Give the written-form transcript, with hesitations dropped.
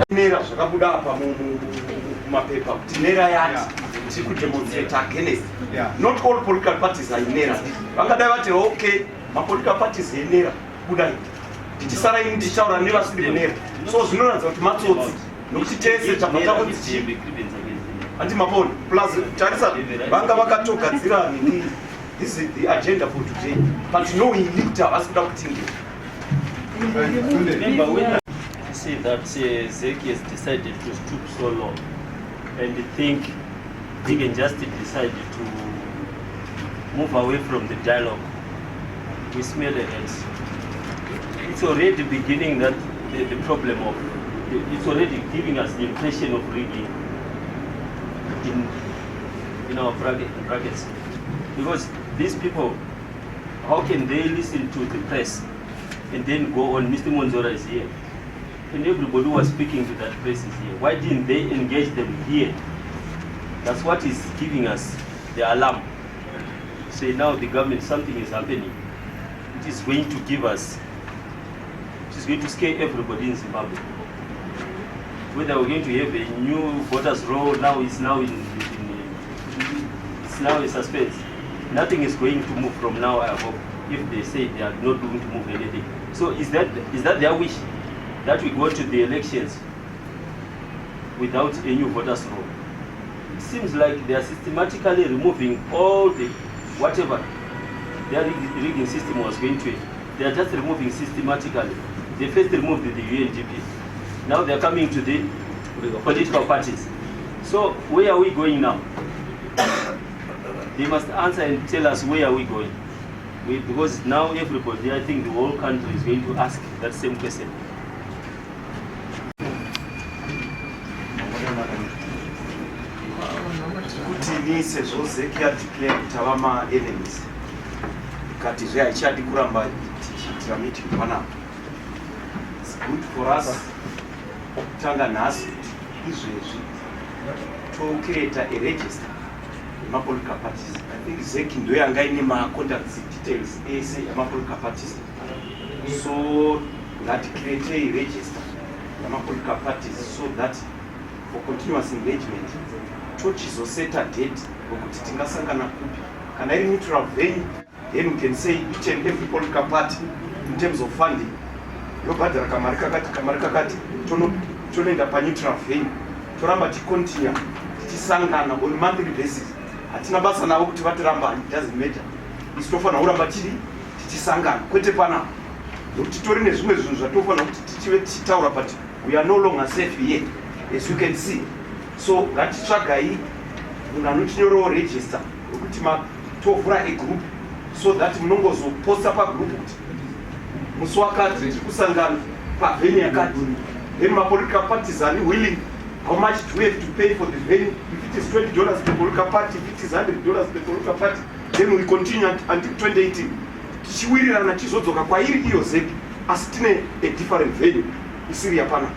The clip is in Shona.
Nera zvakabuda apa mumapepa kuti nera yati tiri kudemonstrate against. Not all political parties are nera. Vangadai vati okay, mapolitical parties enera budai. Tichisara ini tichaura nevasiri nera. So zvinoratidza kuti matsotsi nokuti tese tabva dzichimbi. Andi maboni plus tarisa vanga vakatogadzira nini. This is the agenda for today. But no elite has to think. Remember when I say that Zeki has decided to stoop so low and think he can just decide to move away from the dialogue, we smell the ends. It's already beginning that the problem of, it's already giving us the impression of rigging in our brackets. Because these people, how can they listen to the press and then go on? Mr. Monzora is here, and everybody who was speaking to that press is here. Why didn't they engage them here? That's what is giving us the alarm. Say now the government, something is happening. It is going to give us, it is going to scare everybody in Zimbabwe. Whether we're going to have a new voters roll, now it's now it's now a suspense. Nothing is going to move from now, I hope, if they say they are not going to move anything. So is that their wish, that we go to the elections without a new voters roll? It seems like they are systematically removing all the, whatever their rigging system was going to. They are just removing systematically. They first removed the UNDP. Now they are coming to the political parties. So where are we going now? They must answer and tell us where are we going. Because now everybody, I think the whole country is going to ask that same question. Kuti sezvo Zeki declare kuti vama enemies. Kati zvaichadi kuramba tichiitira meeting panapa. It's good for us kutanga nhasi izvezvi to create a register political parties. I think Zeki ndo yanga ine contact details ese political parties. So that create a register political parties so that for continuous engagement tochizoseta date wekuti tingasangana kupi kana iri neutral venue, then we can say each and every political party in terms of funding yobhadhara kamari kakati tonoenda paneutral venue toramba ticontinue tichisangana on monthly basis. Hatina basa navo kuti vatiramba, it doesn't matter. Isi tofanira kuramba tichisangana kwete panapa nokuti tori nezvimwe zvinhu zvatofanira kuti tive tichitaura, but we are no longer safe here as you can see. So ngatitsvagai munhu anotinyorawo register wekuti tovhura a group so that munongozoposta pagroup kuti musi wakati tiri kusangana pavenue yakati, then mapolitical parties are willing. How much do we have to pay for the venue? If it is $20 per political party, if it is $100 per political party, then we continue until 2018. Tichiwirirana chizodzoka kwairi iyo Zeki, asi tine a different venue isiri yapana.